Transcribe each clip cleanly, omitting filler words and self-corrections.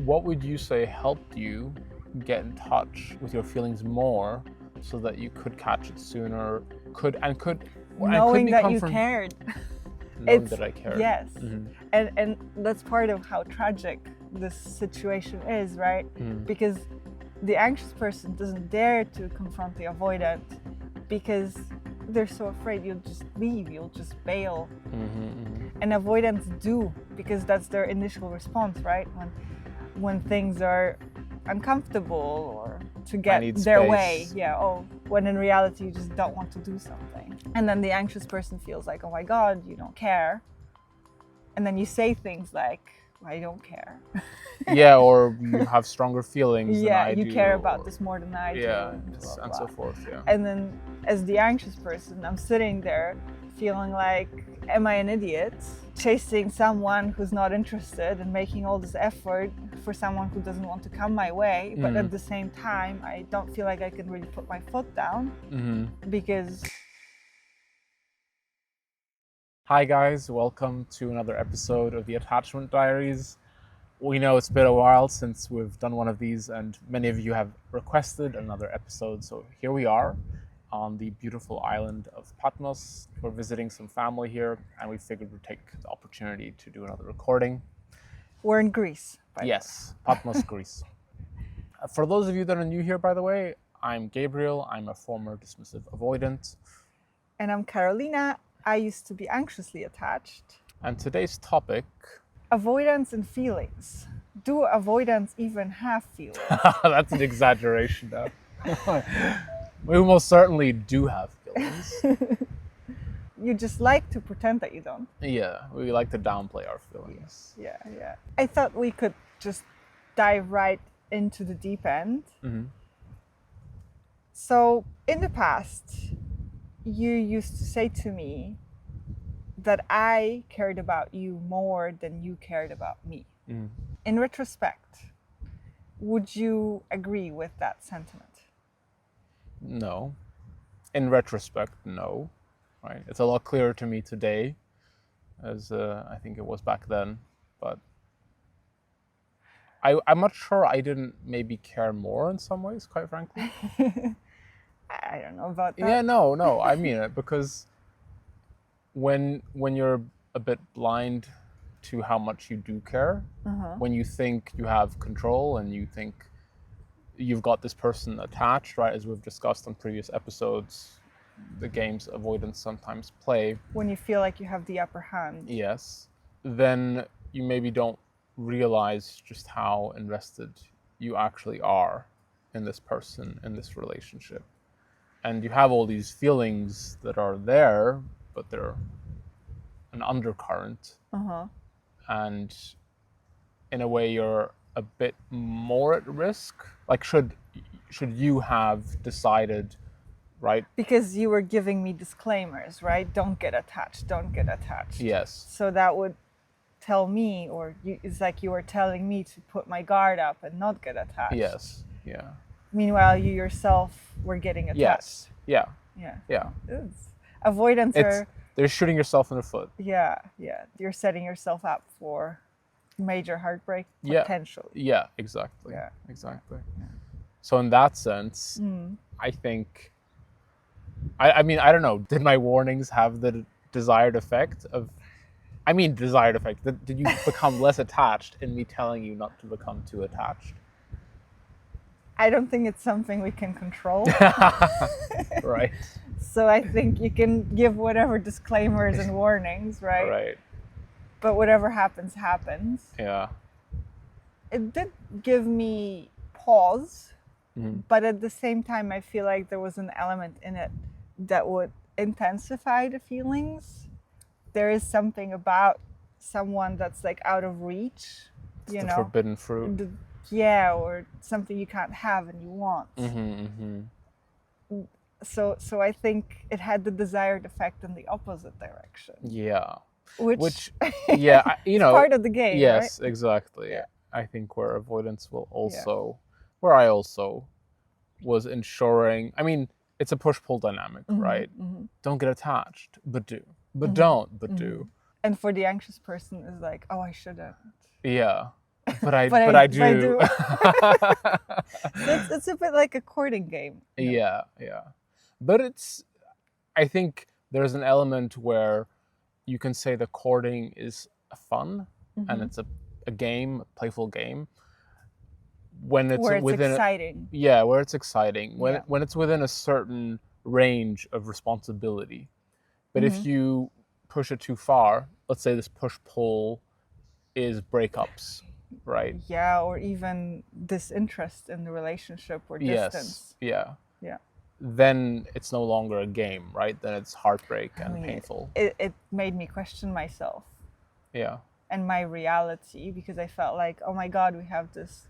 What would you say helped you get in touch with your feelings more so that you could catch it sooner? Knowing that you cared. Knowing that I cared. Yes. Mm-hmm. And that's part of how tragic this situation is, right? Because the anxious person doesn't dare to confront the avoidant because they're so afraid you'll just leave, you'll just bail. And avoidants do, because that's their initial response, right? When things are uncomfortable or to get their way. When in reality you just don't want to do something. And then the anxious person feels like, oh my God, you don't care. And then you say things like, I don't care. Or you have stronger feelings than I do. You care about this more than I do. And so forth, And then as the anxious person, I'm sitting there feeling like, am I an idiot? Chasing someone who's not interested and making all this effort for someone who doesn't want to come my way. But at the same time, I don't feel like I can really put my foot down because... Hi guys, welcome to another episode of the Attachment Diaries. We know it's been a while since we've done one of these and many of you have requested another episode. So here we are on the beautiful island of Patmos. We're visiting some family here and we figured we'd take the opportunity to do another recording. We're in Greece. Yes, Patmos, Greece. For those of you that are new here, by the way, I'm Gabriel. I'm a former dismissive avoidant. And I'm Karolina. I used to be anxiously attached. And today's topic... Avoidance and feelings. Do avoidants even have feelings? That's an exaggeration, though. We most certainly do have feelings. You just like to pretend that you don't. Yeah, we like to downplay our feelings. Yeah. I thought we could just dive right into the deep end. So, in the past, you used to say to me that I cared about you more than you cared about me. In retrospect, would you agree with that sentiment? No. In retrospect, no. Right? It's a lot clearer to me today, as I think it was back then. But I'm not sure I didn't maybe care more in some ways, quite frankly. I don't know about that. Yeah, no. I mean it because when you're a bit blind to how much you do care, when you think you have control and you think you've got this person attached, right, as we've discussed on previous episodes, the games avoidants sometimes play. When you feel like you have the upper hand. Yes. Then you maybe don't realize just how invested you actually are in this person, in this relationship. And you have all these feelings that are there, but they're an undercurrent. And in a way, you're a bit more at risk. Like, should you have decided, right? Because you were giving me disclaimers, right? Don't get attached. Yes. So that would tell me, it's like you were telling me to put my guard up and not get attached. Yes. Yeah. Meanwhile, you yourself were getting attached. Yes. Yeah. Avoidants they're shooting yourself in the foot. Yeah. You're setting yourself up for major heartbreak, potentially. Yeah, exactly. So in that sense, I think, I mean, I don't know, did my warnings have the desired effect? Did you become less attached in me telling you not to become too attached? I don't think it's something we can control. Right. So I think you can give whatever disclaimers and warnings, right? Right. But whatever happens. Yeah. It did give me pause, but at the same time, I feel like there was an element in it that would intensify the feelings. There is something about someone that's like out of reach, you know, forbidden fruit. Or something you can't have and you want. So I think it had the desired effect in the opposite direction. Yeah. Which you know, part of the game. Yes, right? Exactly. Yeah. I think where avoidance will also, where I also was ensuring. I mean, it's a push-pull dynamic, right? Don't get attached, but do. But don't, but do. And for the anxious person, is like, oh, I shouldn't. Yeah. but I but I do. do. So it's a bit like a courting game. Yeah, yeah. But I think there's an element where you can say the courting is fun and it's a game, a playful game. When it's Where it's within exciting. where it's exciting. When it's within a certain range of responsibility. But if you push it too far, let's say this push-pull is breakups, right? Yeah, or even disinterest in the relationship or distance. Yeah. Yeah. Then it's no longer a game, right? Then it's heartbreak and painful. It made me question myself. Yeah. And my reality, because I felt like, oh my God, we have this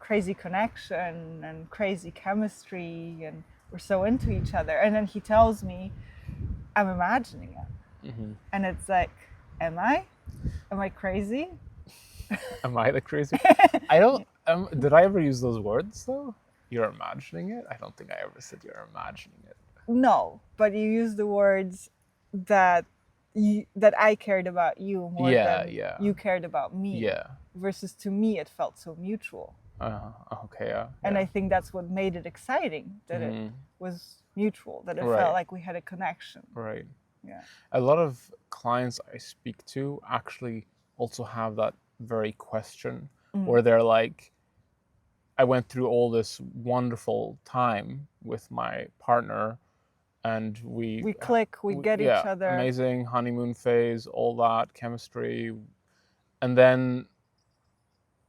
crazy connection and crazy chemistry and we're so into each other. And then he tells me, I'm imagining it. And it's like, am I? Am I crazy? Am I the crazy? I don't. Did I ever use those words though? You're imagining it? I don't think I ever said you're imagining it. No, but you use the words that I cared about you more than you cared about me. Yeah. Versus to me, it felt so mutual. Okay. Yeah. And I think that's what made it exciting, that it was mutual, that it felt like we had a connection. Right. Yeah. A lot of clients I speak to actually also have that very question where they're like, I went through all this wonderful time with my partner and we click, we get each other. Amazing honeymoon phase, all that chemistry. And then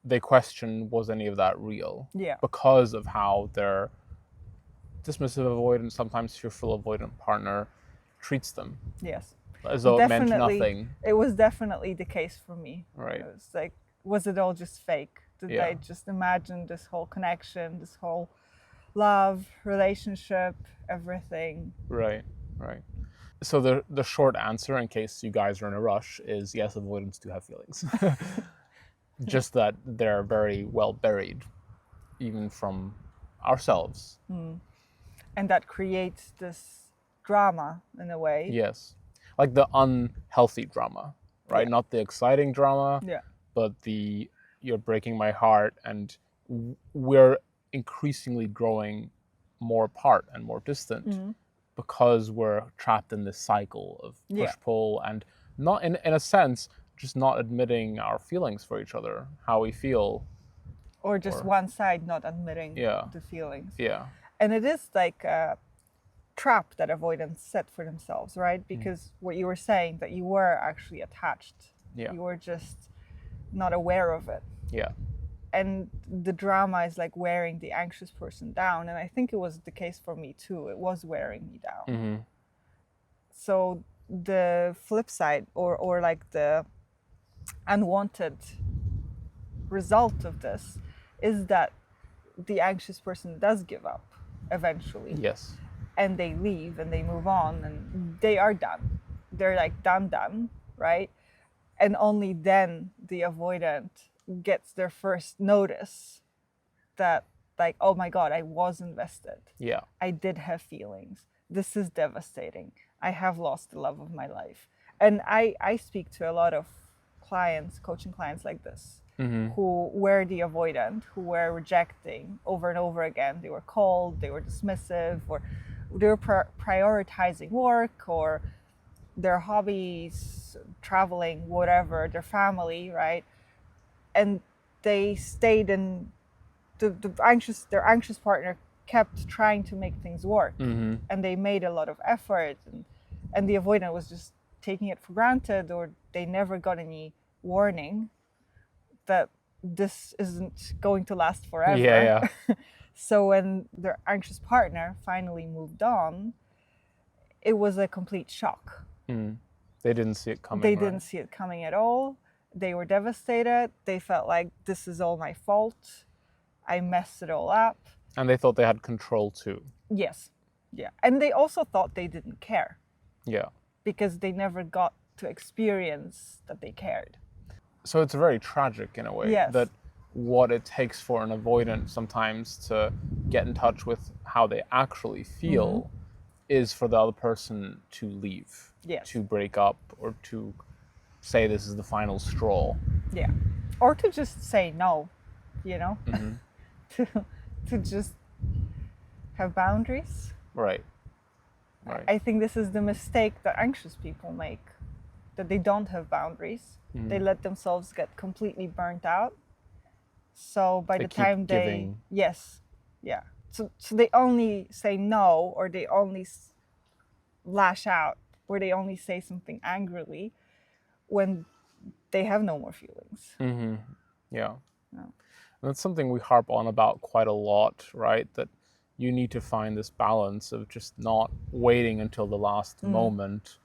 they question, was any of that real? Yeah. Because of how their dismissive avoidant, sometimes fearful avoidant partner treats them. Yes. As though it meant nothing. It was definitely the case for me. Right. It was like, was it all just fake? Did I just imagine this whole connection, this whole love, relationship, everything? Right. So the short answer, in case you guys are in a rush, is yes, avoidants do have feelings. Just that they're very well buried, even from ourselves. And that creates this drama in a way. Yes. Like the unhealthy drama, right? Not the exciting drama, but you're breaking my heart and we're increasingly growing more apart and more distant because we're trapped in this cycle of push-pull and not, in a sense, just not admitting our feelings for each other, how we feel. Or just one side not admitting the feelings. Yeah. And it is like a trap that avoidants set for themselves, right? Because what you were saying, that you were actually attached. Yeah. You were just not aware of it. Yeah. And the drama is like wearing the anxious person down. And I think it was the case for me too. It was wearing me down. So the flip side or like the unwanted result of this is that the anxious person does give up eventually. Yes. And they leave and they move on and they are done. They're like done, right? And only then the avoidant gets their first notice that, like, oh my God, I was invested. Yeah. I did have feelings. This is devastating. I have lost the love of my life. And I speak to a lot of clients, coaching clients like this, who were the avoidant, who were rejecting over and over again. They were cold, they were dismissive, or they were prioritizing work or their hobbies, traveling, whatever, their family, right? And they stayed in their anxious partner kept trying to make things work, and they made a lot of effort, and the avoidant was just taking it for granted, or they never got any warning that this isn't going to last forever. Yeah. So when their anxious partner finally moved on, it was a complete shock. They didn't see it coming. They didn't see it coming at all. They were devastated. They felt like, this is all my fault. I messed it all up. And they thought they had control too. Yes. Yeah. And they also thought they didn't care. Yeah. Because they never got to experience that they cared. So it's very tragic in a way that what it takes for an avoidant sometimes to get in touch with how they actually feel is for the other person to leave, to break up, or to say this is the final straw. Yeah. Or to just say no, you know, Mm-hmm. to just have boundaries. Right. Right. I think this is the mistake that anxious people make, that they don't have boundaries. Mm-hmm. They let themselves get completely burnt out. So by They the keep time giving. yes, yeah. So they only say no, or they only lash out, or they only say something angrily when they have no more feelings. Mm-hmm. Yeah. No. And that's something we harp on about quite a lot, right? That you need to find this balance of just not waiting until the last moment,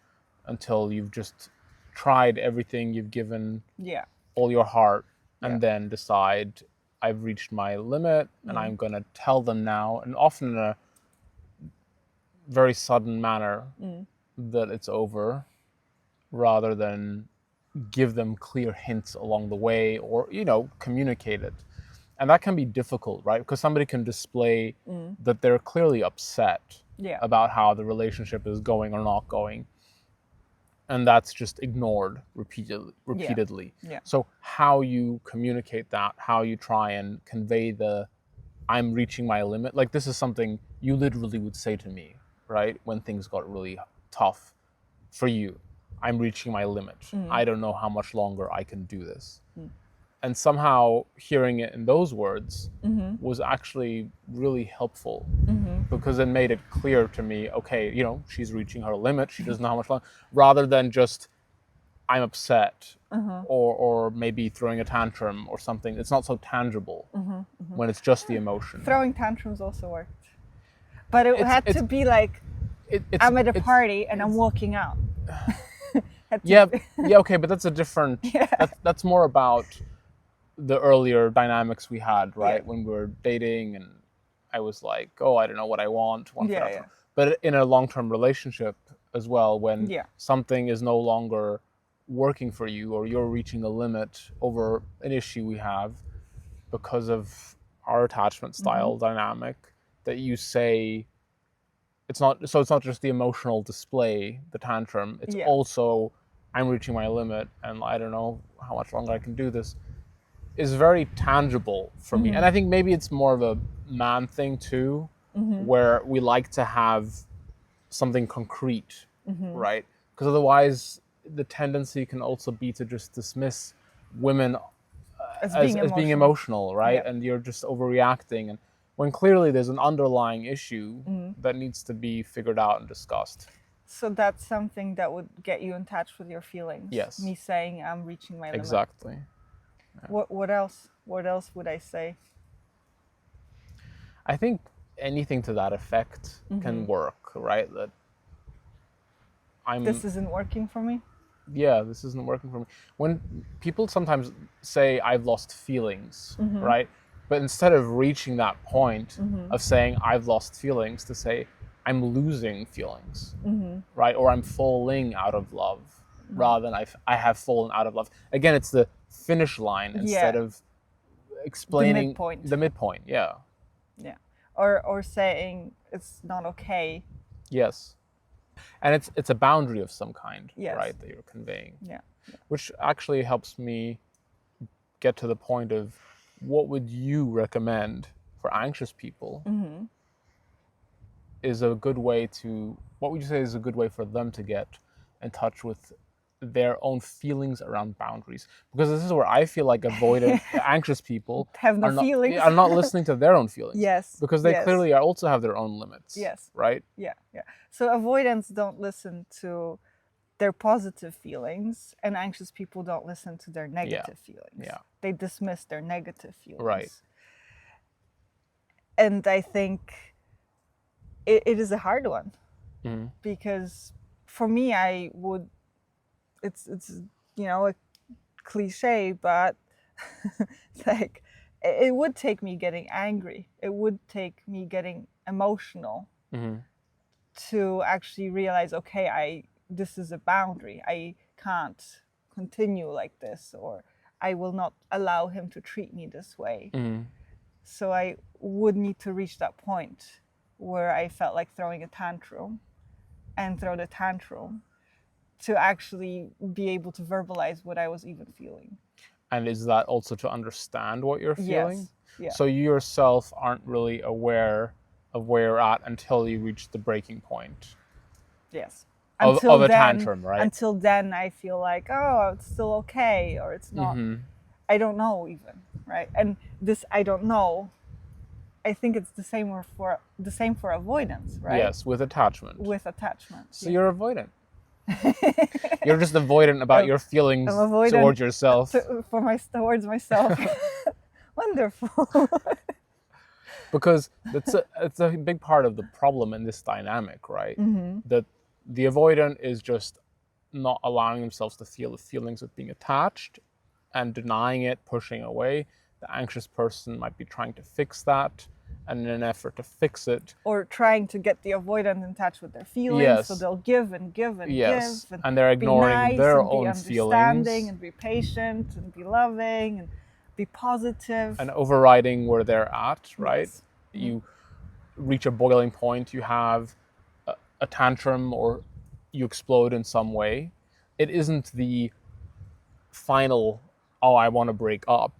until you've just tried everything, you've given Yeah. all your heart, Yeah. and then decide, I've reached my limit and I'm going to tell them now, and often in a very sudden manner, that it's over, rather than give them clear hints along the way, or communicate it. And that can be difficult, right? Because somebody can display that they're clearly upset Yeah. about how the relationship is going or not going, and that's just ignored repeatedly. Yeah. So how you communicate that, how you try and convey the I'm reaching my limit, like this is something you literally would say to me, right, when things got really tough for you. I'm reaching my limit. I don't know how much longer I can do this. And somehow hearing it in those words was actually really helpful, because it made it clear to me, okay, she's reaching her limit. She doesn't know how much longer, rather than just I'm upset, or maybe throwing a tantrum or something. It's not so tangible when it's just the emotion. Throwing tantrums also worked, but it had to be like I'm at a party and I'm walking out. Yeah, okay, but that's a different. That's more about the earlier dynamics we had, right? When we were dating, and I was like, oh, I don't know what I want. But in a long-term relationship as well, when something is no longer working for you, or you're reaching a limit over an issue we have because of our attachment style dynamic, that you say, it's not just the emotional display, the tantrum. It's also, I'm reaching my limit and I don't know how much longer I can do this, is very tangible for me. And I think maybe it's more of a man thing too, where we like to have something concrete, right? Because otherwise the tendency can also be to just dismiss women as being emotional, right? And you're just overreacting, and when clearly there's an underlying issue that needs to be figured out and discussed. So that's something that would get you in touch with your feelings. Yes. Me saying I'm reaching my limit. Exactly. Yeah. What else? What else would I say? I think anything to that effect can work, right? That this isn't working for me. Yeah, this isn't working for me. When people sometimes say I've lost feelings, right? But instead of reaching that point of saying I've lost feelings, to say I'm losing feelings, right? Or I'm falling out of love, rather than I have fallen out of love. Again, it's the finish line instead of explaining the midpoint. Yeah. Yeah. Or saying it's not okay. Yes. And it's a boundary of some kind, right, that you're conveying. Yeah. Which actually helps me get to the point of, what would you recommend for anxious people is a good way to, what would you say is a good way for them to get in touch with their own feelings around boundaries? Because this is where I feel like avoidant, anxious people have no feelings. Are not listening to their own feelings. Yes. Because they clearly also have their own limits. Yes. Right? Yeah. So avoidants don't listen to their positive feelings, and anxious people don't listen to their negative feelings. Yeah. They dismiss their negative feelings. Right. And I think it is a hard one, because for me, it's a cliche, but it's like, it would take me getting angry. It would take me getting emotional to actually realize, okay, this is a boundary. I can't continue like this, or I will not allow him to treat me this way. So I would need to reach that point where I felt like throwing a tantrum, and throw the tantrum to actually be able to verbalize what I was even feeling. And is that also to understand what you're feeling? Yes. Yeah. So you yourself aren't really aware of where you're at until you reach the breaking point Yes. of a tantrum, right? Until then, I feel like, oh, it's still okay, or it's not. I don't know even, right? And this I don't know. I think it's the same for avoidance, right? Yes, with attachment. With attachment. So you're avoidant. You're just avoidant about your feelings towards yourself. Towards myself. Wonderful. Because it's a big part of the problem in this dynamic, right? That the avoidant is just not allowing themselves to feel the feelings of being attached and denying it, pushing away. The anxious person might be trying to fix that, and in an effort to fix it, or trying to get the avoidant in touch with their feelings, so they'll give and give and give, and they're ignoring be nice their and own be understanding feelings and be patient and be loving and be positive and overriding where they're at, right? Yes. You reach a boiling point, you have a tantrum, or you explode in some way. It isn't the final, oh, I want to break up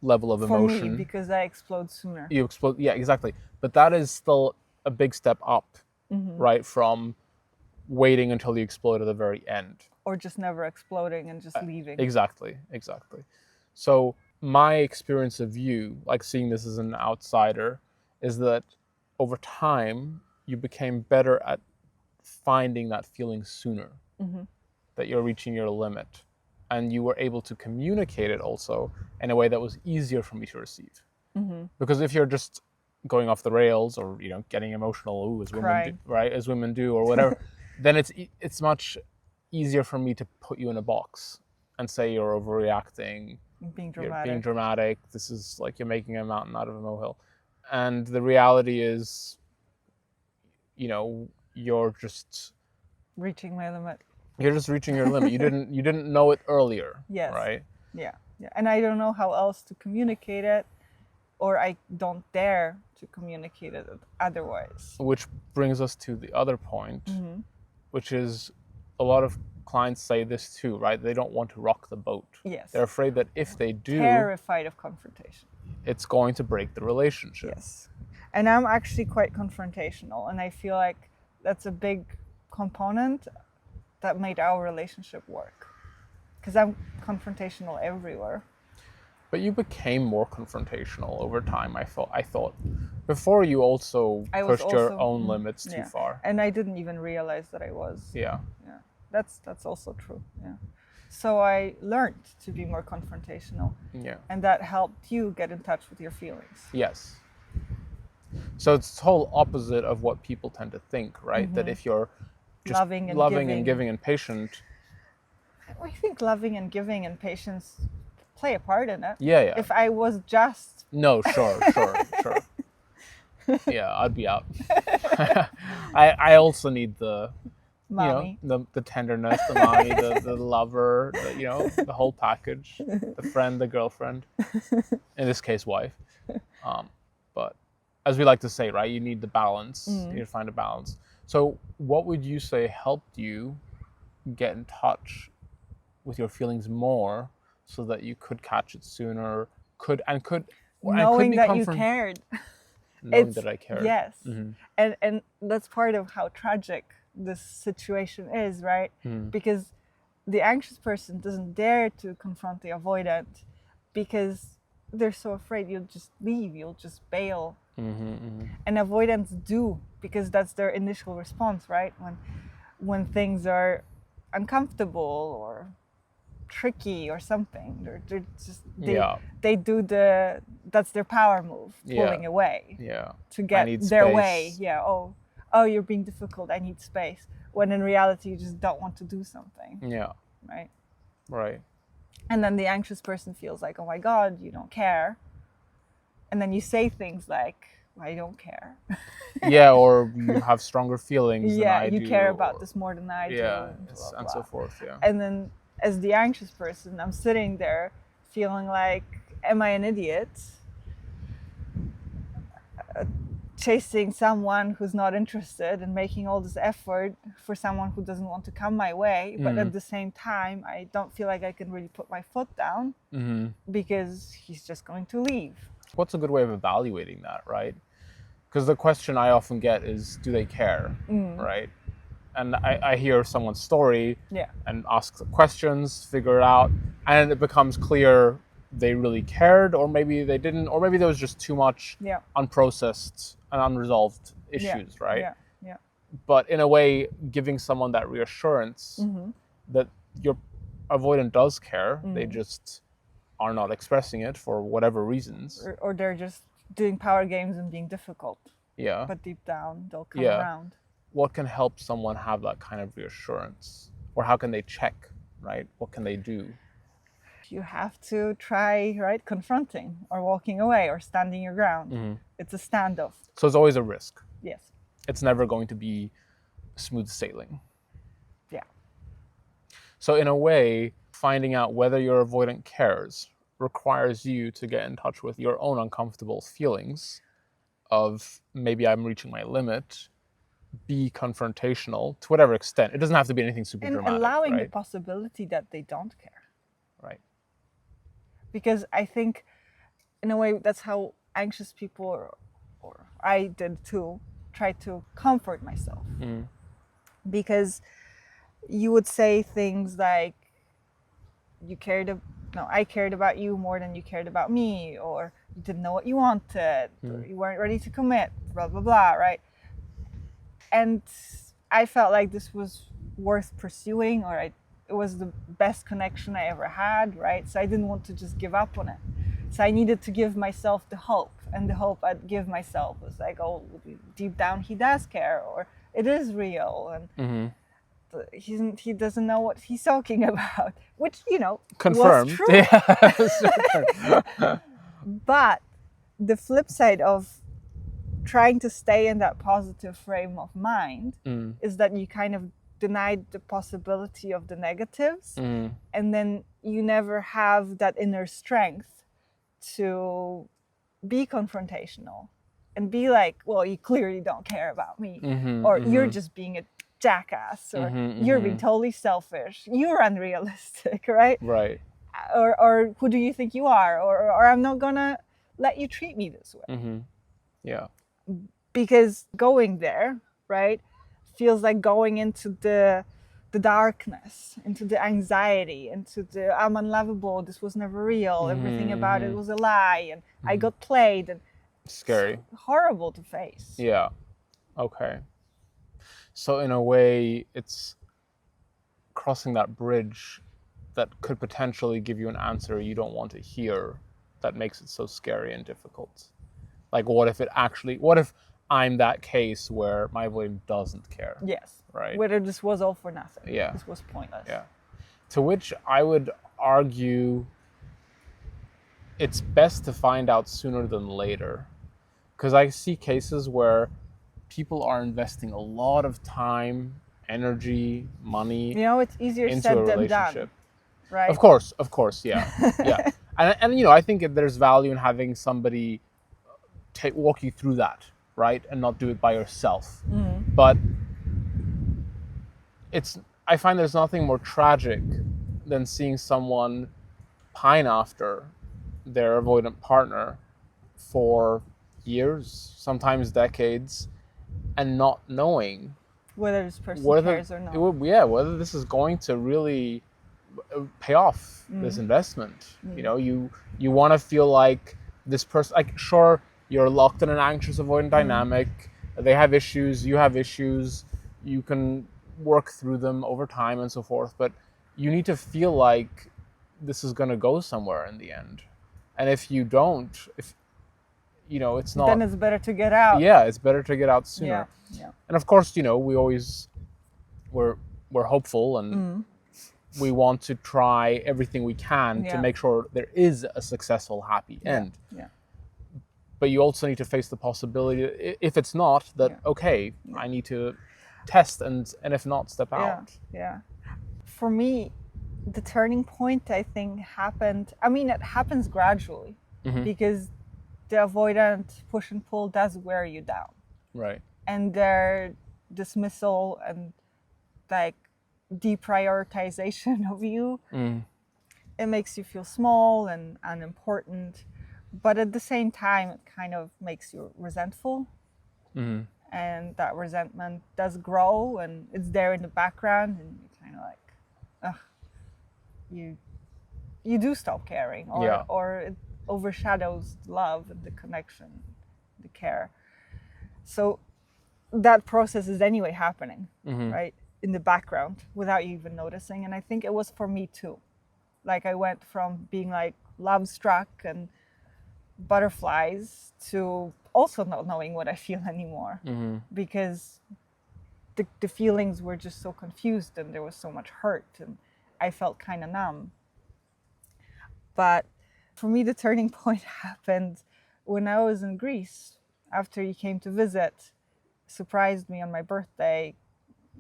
level of emotion. For me, because I explode sooner. You explode, yeah, exactly. But that is still a big step up, right, from waiting until you explode at the very end. Or just never exploding and just leaving. Exactly. So my experience of you, like seeing this as an outsider, is that over time you became better at finding that feeling sooner, that you're reaching your limit, and you were able to communicate it also in a way that was easier for me to receive. Because if you're just going off the rails, or getting emotional, as women do, right, as women do, or whatever, then it's much easier for me to put you in a box and say you're overreacting, being dramatic. You're being dramatic. This is like you're making a mountain out of a molehill. And the reality is, you're just reaching my limit. You're just reaching your limit. You didn't know it earlier. Yes. Right? Yeah. And I don't know how else to communicate it, or I don't dare to communicate it otherwise. Which brings us to the other point, which is a lot of clients say this too, right? They don't want to rock the boat. Yes. They're afraid that if they do, terrified of confrontation, it's going to break the relationship. Yes. And I'm actually quite confrontational, and I feel like that's a big component that made our relationship work, because I'm confrontational everywhere. But you became more confrontational over time, I thought. Before, you also pushed your own limits too far. And I didn't even realize that I was. Yeah. That's also true. Yeah. So I learned to be more confrontational. Yeah. And that helped you get in touch with your feelings. Yes. So it's the whole opposite of what people tend to think, right? That if you're just loving and giving and patient. I think loving and giving and patience play a part in it. Yeah. If I was just... No, sure. Yeah, I'd be out. I also need the... mommy. The tenderness, the mommy, the lover, the whole package, the friend, the girlfriend, in this case, wife. But as we like to say, right, you need the balance. You need to find a balance. So what would you say helped you get in touch with your feelings more so that you could catch it sooner, knowing that you cared. Knowing that I cared. Yes. And that's part of how tragic this situation is, right? Because the anxious person doesn't dare to confront the avoidant because they're so afraid you'll just leave, you'll just bail. And avoidants do, because that's their initial response, right? When things are uncomfortable or tricky or something, they do that's their power move, pulling away to get their way. Oh, you're being difficult, I need space, when in reality you just don't want to do something. Right. And then the anxious person feels like, oh my god, you don't care, and then you say things like, I don't care. Or you have stronger feelings than I do. You care about this more than I do. And so forth. And then as the anxious person, I'm sitting there feeling like, am I an idiot? chasing someone who's not interested and making all this effort for someone who doesn't want to come my way. But at the same time, I don't feel like I can really put my foot down because he's just going to leave. What's a good way of evaluating that, right? Because the question I often get is, do they care, right? And I hear someone's story and ask questions, figure it out, and it becomes clear they really cared, or maybe they didn't, or maybe there was just too much unprocessed and unresolved issues, right? Yeah. But in a way, giving someone that reassurance that your avoidant does care, they just are not expressing it for whatever reasons. Or they're just doing power games and being difficult. Yeah. But deep down, they'll come around. What can help someone have that kind of reassurance? Or how can they check, right? What can they do? You have to try, right, confronting or walking away or standing your ground. It's a standoff. So it's always a risk. Yes. It's never going to be smooth sailing. Yeah. So in a way, finding out whether your avoidant cares requires you to get in touch with your own uncomfortable feelings of maybe I'm reaching my limit, be confrontational to whatever extent. It doesn't have to be anything super dramatic. And allowing right? the possibility that they don't care. Right. Because I think, in a way, that's how anxious people, or I did too, try to comfort myself. Because you would say things like, I cared about you more than you cared about me, or you didn't know what you wanted, or you weren't ready to commit, blah, blah, blah, right? And I felt like this was worth pursuing, or it was the best connection I ever had, right? So I didn't want to just give up on it. So I needed to give myself the hope, and the hope I'd give myself was like, oh, deep down he does care, or it is real, and he doesn't know what he's talking about, which, confirmed. Was true. Yeah. But the flip side of trying to stay in that positive frame of mind is that you kind of denied the possibility of the negatives, and then you never have that inner strength to be confrontational and be like, well, you clearly don't care about me, or you're just being a jackass, or you're being totally selfish, you're unrealistic, right? Right. Or who do you think you are, or I'm not gonna let you treat me this way. Yeah. Because going there, right, feels like going into the darkness, into the anxiety, into the I'm unlovable, this was never real, everything about it was a lie, and I got played, and scary, horrible to face. Yeah. Okay. So in a way, it's crossing that bridge that could potentially give you an answer you don't want to hear that makes it so scary and difficult. Like, what if I'm that case where my avoidant doesn't care? Yes. Right. Whether this was all for nothing. Yeah. This was pointless. Yeah. To which I would argue it's best to find out sooner than later. Because I see cases where people are investing a lot of time, energy, money it's easier into said a than relationship. done. Right? Of course, yeah. Yeah. And I think there's value in having somebody walk you through that, right? And not do it by yourself. But I find there's nothing more tragic than seeing someone pine after their avoidant partner for years, sometimes decades, and not knowing whether this person cares or not. Whether this is going to really pay off this investment. You want to feel like this person, like, sure, you're locked in an anxious avoidant dynamic. They have issues, you have issues, you can work through them over time and so forth, but you need to feel like this is going to go somewhere in the end. And if you don't, it's not, then it's better to get out. Yeah, it's better to get out sooner. Yeah. And of course, we're hopeful, and we want to try everything we can to make sure there is a successful, happy end. Yeah. But you also need to face the possibility, if it's not, that I need to test, and if not, step out. Yeah. For me, the turning point, I think, happened. I mean, it happens gradually, because the avoidant push and pull does wear you down. Right. And their dismissal and like deprioritization of you, it makes you feel small and unimportant. But at the same time, it kind of makes you resentful. And that resentment does grow and it's there in the background, and you're kind of like, ugh, you do stop caring, or it overshadows the love and the connection, the care. So that process is anyway happening, right, in the background without you even noticing. And I think it was for me too. Like I went from being like love struck and butterflies to also not knowing what I feel anymore, because the feelings were just so confused and there was so much hurt and I felt kind of numb. But for me, the turning point happened when I was in Greece after you came to visit, surprised me on my birthday.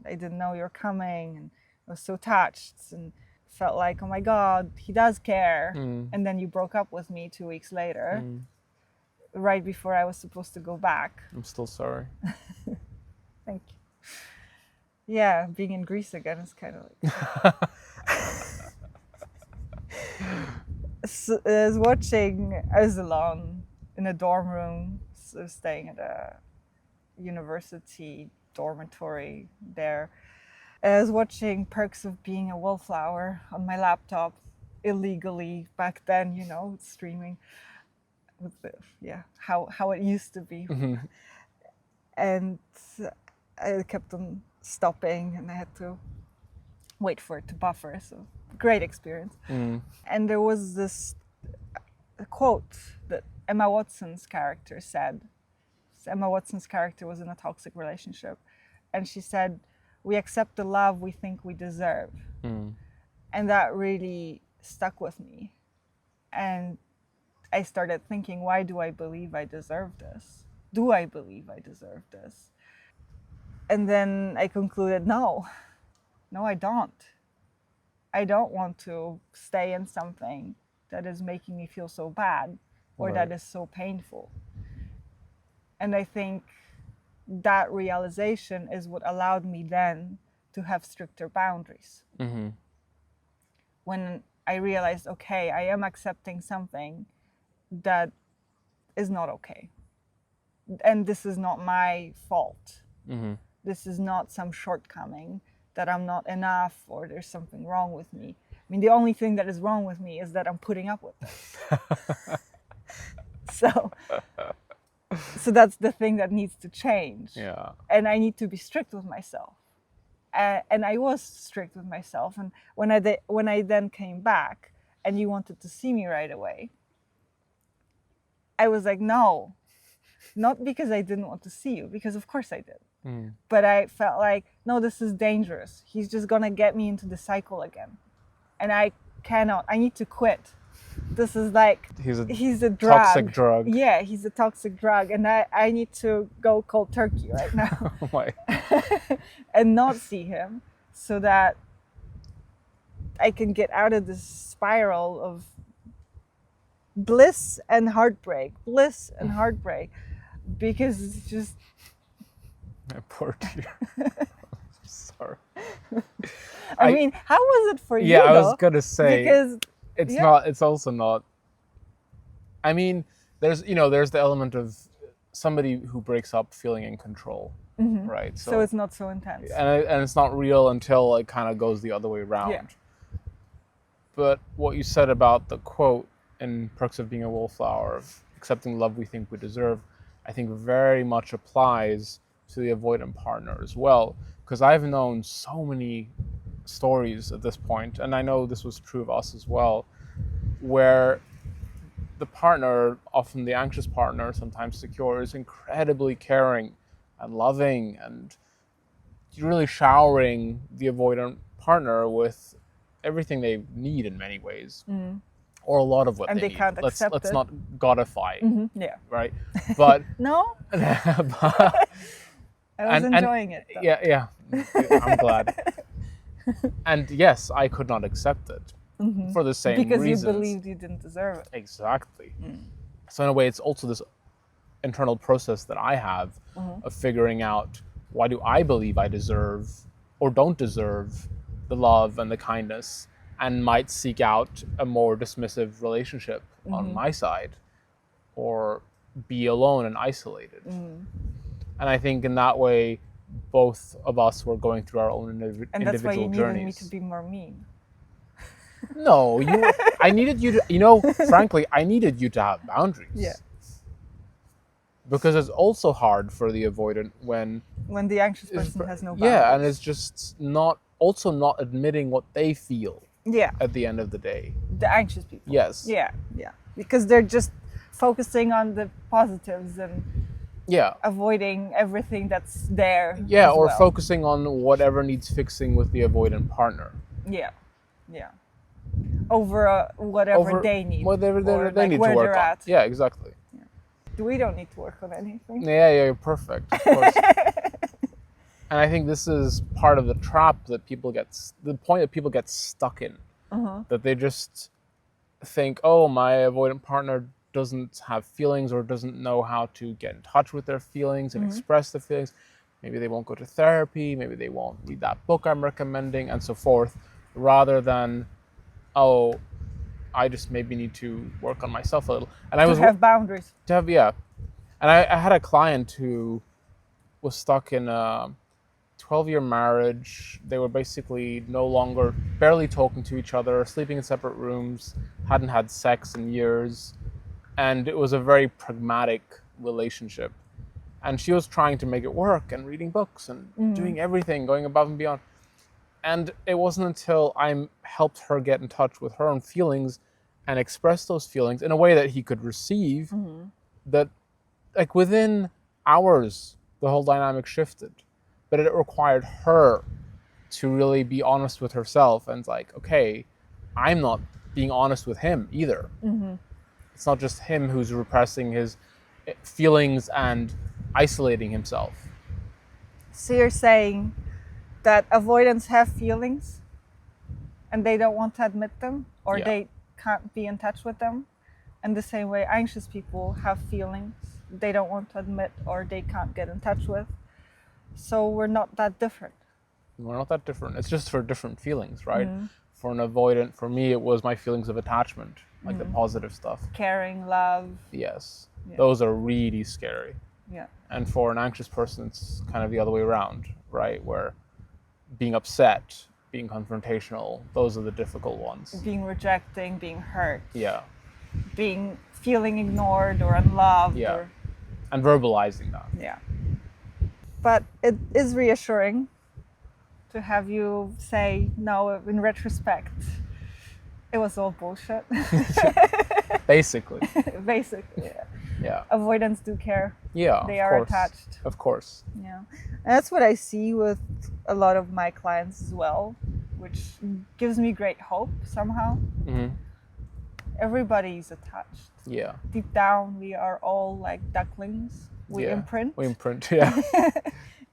I didn't know you were coming and I was so touched and felt like, oh my God, he does care. And then you broke up with me 2 weeks later, right before I was supposed to go back. I'm still sorry. Thank you. Yeah, being in Greece again is kind of like... So I was alone in a dorm room, so staying at a university dormitory there. I was watching Perks of Being a Wallflower on my laptop illegally back then, streaming with how it used to be. And I kept on stopping and I had to wait for it to buffer. So great experience. And there was this quote that Emma Watson's character said. So Emma Watson's character was in a toxic relationship, and she said, "We accept the love we think we deserve." And that really stuck with me. And I started thinking, why do I believe I deserve this? Do I believe I deserve this? And then I concluded, no, I don't. I don't want to stay in something that is making me feel so bad or that is so painful. And I think that realization is what allowed me then to have stricter boundaries. When I realized, okay, I am accepting something that is not okay. And this is not my fault. This is not some shortcoming that I'm not enough or there's something wrong with me. I mean, the only thing that is wrong with me is that I'm putting up with it. So that's the thing that needs to change. Yeah. And I need to be strict with myself. And I was strict with myself. And when I then came back and you wanted to see me right away, I was like, no, not because I didn't want to see you, because of course I did. But I felt like, no, this is dangerous. He's just going to get me into the cycle again. And I need to quit. This is like, he's a drug. Toxic drug. Yeah, he's a toxic drug. And I need to go cold turkey right now. And not see him so that I can get out of this spiral of bliss and heartbreak. Because it's just... My poor dear. Sorry. I mean, how was it for you? Yeah, I was gonna say, because it's also not. I mean, there's the element of somebody who breaks up feeling in control, right? So it's not so intense, and it's not real until it kind of goes the other way around. Yeah. But what you said about the quote in Perks of Being a Wallflower, of accepting love we think we deserve, I think very much applies to the avoidant partner as well, because I've known so many stories at this point, and I know this was true of us as well, where the partner, often the anxious partner, sometimes secure, is incredibly caring and loving and really showering the avoidant partner with everything they need in many ways, or a lot of what and they they need. can't accept let's it. not godify, Yeah. right? But no, but, I was enjoying it. Though. Yeah, I'm glad. And yes, I could not accept it for the same because reasons. you believed you didn't deserve it. Exactly. So in a way, it's also this internal process that I have of figuring out, why do I believe I deserve or don't deserve the love and the kindness, and might seek out a more dismissive relationship on my side, or be alone and isolated. And I think in that way, both of us were going through our own individual journeys. And that's why you needed me to be more mean. No, I needed you to, frankly, I needed you to have boundaries. Yeah. Because it's also hard for the avoidant when the anxious person has no boundaries. Yeah, and it's just not admitting what they feel. Yeah. At the end of the day. The anxious people. Yes. Yeah. Because they're just focusing on the positives and avoiding everything that's there. Yeah, or focusing on whatever needs fixing with the avoidant partner. Yeah. Over whatever they need. Whatever they need to work on. At. Yeah, exactly. We don't need to work on anything. Yeah, you're perfect, of course. And I think this is part of the trap that the point that people get stuck in. That they just think, oh, my avoidant partner doesn't have feelings or doesn't know how to get in touch with their feelings and express their feelings. Maybe they won't go to therapy, maybe they won't read that book I'm recommending, and so forth, rather than, oh, I just maybe need to work on myself a little. And to have boundaries. And I had a client who was stuck in a 12-year marriage. They were basically barely talking to each other, sleeping in separate rooms, hadn't had sex in years. And it was a very pragmatic relationship. And she was trying to make it work and reading books and doing everything, going above and beyond. And it wasn't until I helped her get in touch with her own feelings and express those feelings in a way that he could receive that, like, within hours, the whole dynamic shifted. But it required her to really be honest with herself and like, okay, I'm not being honest with him either. It's not just him who's repressing his feelings and isolating himself. So you're saying that avoidants have feelings and they don't want to admit them, or they can't be in touch with them? And the same way anxious people have feelings they don't want to admit or they can't get in touch with. So we're not that different. We're not that different. It's just for different feelings, right? For an avoidant, for me, it was my feelings of attachment, like the positive stuff. Caring, love. Yes. Those are really scary. Yeah. And for an anxious person, it's kind of the other way around, right? Where being upset, being confrontational, those are the difficult ones. Being rejecting, being hurt. Yeah. Feeling ignored or unloved. Yeah. And verbalizing that. Yeah. But it is reassuring to have you say, no, in retrospect, it was all bullshit. Basically. Yeah. Avoidants do care. Yeah. They are attached. Of course. Yeah. And that's what I see with a lot of my clients as well, which gives me great hope somehow. Everybody's attached. Yeah. Deep down, we are all like ducklings. We imprint, yeah.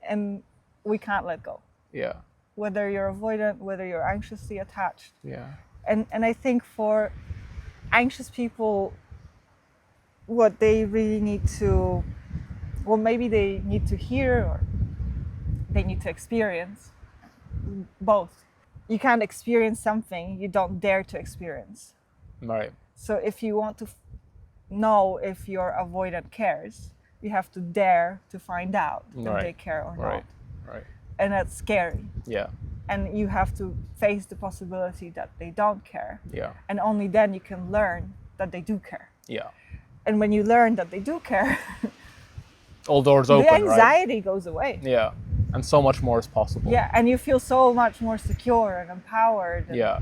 And we can't let go. Yeah. Whether you're avoidant, whether you're anxiously attached. Yeah. And I think for anxious people, what they really need to, well, maybe they need to hear or they need to experience both. You can't experience something you don't dare to experience. Right. So if you want to know if your avoidant cares, you have to dare to find out if they care or not. Right. And that's scary. Yeah. And you have to face the possibility that they don't care. Yeah. And only then you can learn that they do care. Yeah. And when you learn that they do care, all doors open, the anxiety goes away. Yeah. And so much more is possible. Yeah. And you feel so much more secure and empowered. Yeah.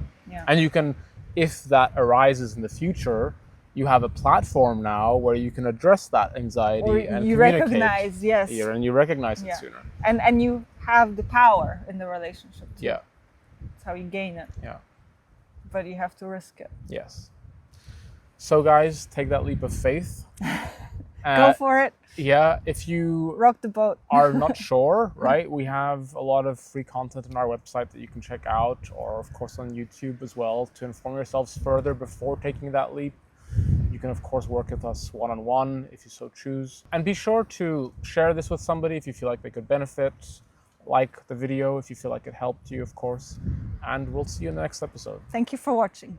And you can, if that arises in the future, you have a platform now where you can address that anxiety or and you recognize, and you recognize it sooner. And you have the power in the relationship too. Yeah. That's how you gain it. Yeah. But you have to risk it. Yes. So guys, take that leap of faith. Go for it. Yeah. If you rock the boat. are not sure, right? We have a lot of free content on our website that you can check out, or of course on YouTube as well, to inform yourselves further before taking that leap. You can, of course, work with us one-on-one if you so choose. And be sure to share this with somebody if you feel like they could benefit. Like the video if you feel like it helped you, of course. And we'll see you in the next episode. Thank you for watching.